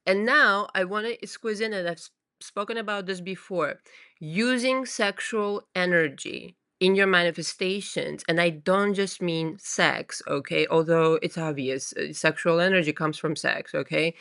And now I want to squeeze in, and spoken about this before, using sexual energy in your manifestations. And I don't just mean sex, okay? Although it's obvious, sexual energy comes from sex, okay?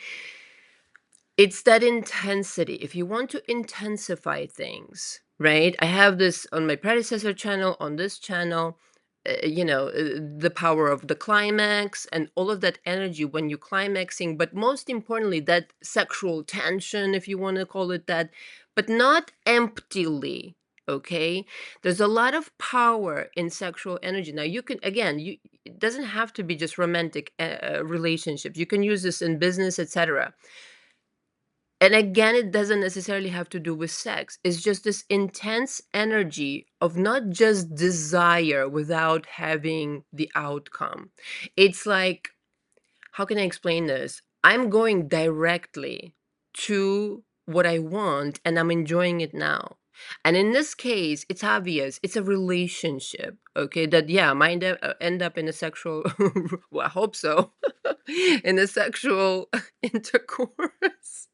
It's that intensity. If you want to intensify things, right? I have this on my predecessor channel, on this channel, the power of the climax and all of that energy when you're climaxing, but most importantly, that sexual tension, if you want to call it that, but not emptily. Okay, there's a lot of power in sexual energy. Now, you can, again, it doesn't have to be just romantic relationships. You can use this in business, etc. And again, it doesn't necessarily have to do with sex. It's just this intense energy of not just desire without having the outcome. It's like, how can I explain this? I'm going directly to what I want and I'm enjoying it now. And in this case, it's obvious it's a relationship, okay? That, yeah, might end up in a sexual, well, I hope so, in a sexual intercourse.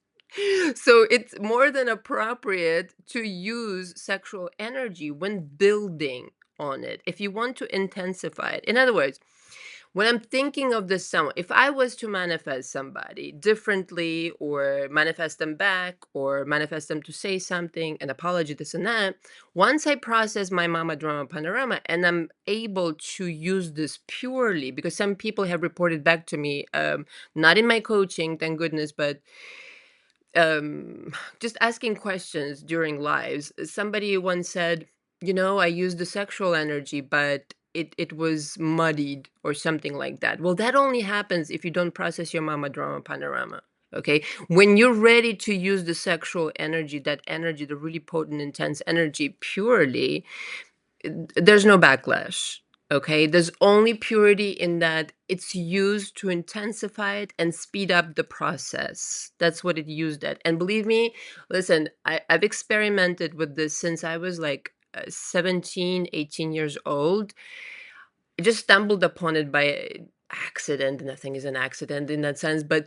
So it's more than appropriate to use sexual energy when building on it if you want to intensify it. In other words, when I'm thinking of this someone, if I was to manifest somebody differently or manifest them back or manifest them to say something, an apology, this and that, once I process my mama drama panorama and I'm able to use this purely, because some people have reported back to me, not in my coaching, thank goodness, but um just asking questions during lives. Somebody once said, I used the sexual energy, but it was muddied or something like that. Well, that only happens if you don't process your mama drama panorama. Okay, when you're ready to use the sexual energy, that energy, the really potent intense energy, purely, there's no backlash. Okay, there's only purity in that it's used to intensify it and speed up the process. That's what it used at. And believe me, listen, I've experimented with this since I was like 17, 18 years old. I just stumbled upon it by accident. Nothing is an accident in that sense, but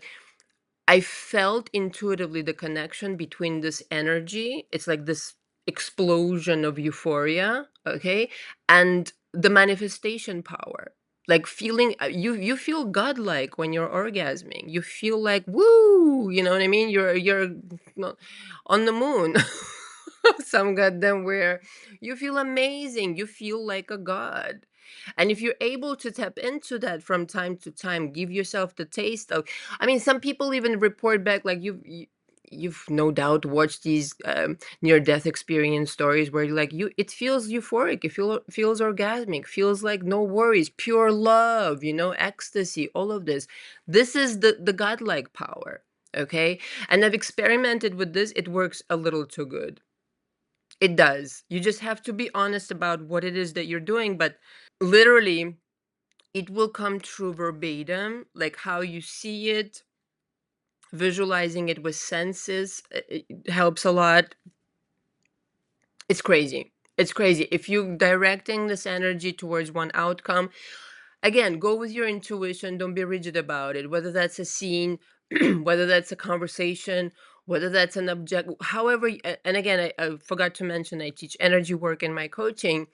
I felt intuitively the connection between this energy. It's like this explosion of euphoria, okay, and the manifestation power. Like feeling, you feel godlike when you're orgasming. You feel like woo, you know what I mean? You're no- on the moon. Some goddamn where you feel amazing. You feel like a god. And if you're able to tap into that from time to time, give yourself the taste of, I mean, some people even report back like you've no doubt watched these near death experience stories where like it feels euphoric, it feels orgasmic, feels like no worries, pure love, ecstasy, all of this. This is the godlike power. Okay, and I've experimented with this. It works a little too good. It does. You just have to be honest about what it is that you're doing, but literally it will come true verbatim, like how you see it. Visualizing it with senses, it helps a lot. It's crazy. It's crazy. If you're directing this energy towards one outcome, again, go with your intuition. Don't be rigid about it. Whether that's a scene, whether that's a conversation, whether that's an object, however. And again, I forgot to mention I teach energy work in my coaching.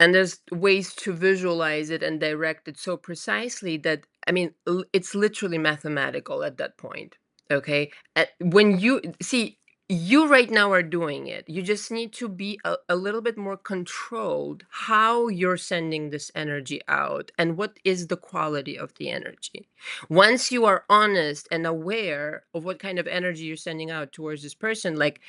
And there's ways to visualize it and direct it so precisely that, I mean, it's literally mathematical at that point. Okay. When you see, you right now are doing it, you just need to be a little bit more controlled how you're sending this energy out and what is the quality of the energy. Once you are honest and aware of what kind of energy you're sending out towards this person, like,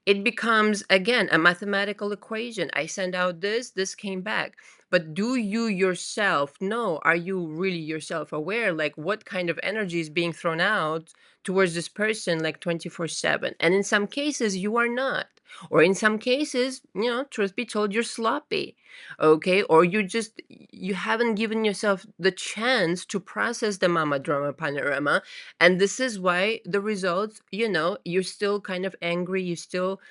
it becomes again a mathematical equation. I send out this came back. But do you yourself know, are you really yourself aware, like what kind of energy is being thrown out towards this person, like 24/7? And in some cases you are not, or in some cases, truth be told, you're sloppy. Okay, or you haven't given yourself the chance to process the mama drama panorama. And this is why the results, you're still kind of angry, you're still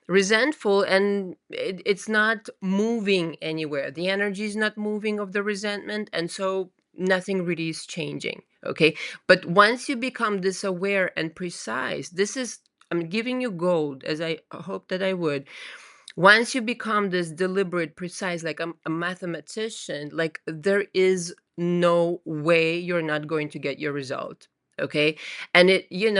resentful, and it's not moving anywhere. The energy is not moving of the resentment, and so nothing really is changing. Okay. But once you become this aware and precise, this is, I'm giving you gold as I hope that I would. Once you become this deliberate, precise, like a mathematician, like there is no way you're not going to get your result. Okay. And it, you're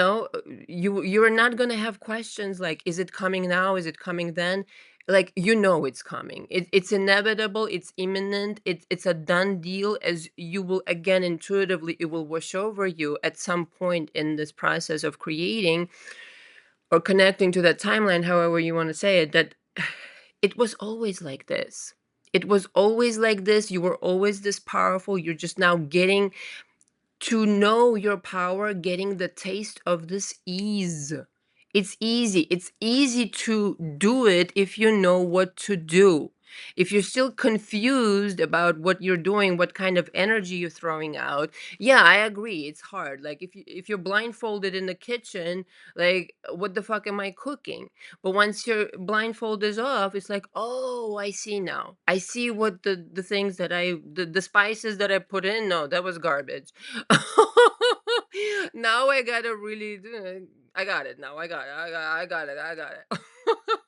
not going to have questions like, is it coming now? Is it coming then? Like, it's coming. It's inevitable. It's imminent. It's a done deal, as you will, again, intuitively, it will wash over you at some point in this process of creating or connecting to that timeline, however you want to say it, that it was always like this. It was always like this. You were always this powerful. You're just now getting to know your power, getting the taste of this ease. It's easy. It's easy to do it if you know what to do. If you're still confused about what you're doing, what kind of energy you're throwing out, yeah, I agree. It's hard. Like if you're blindfolded in the kitchen, like what the fuck am I cooking? But once your blindfold is off, it's like, oh, I see now. I see what the things that the spices that I put in. No, that was garbage. Now I gotta really do it. I got it now. I got it. I got it. I got it.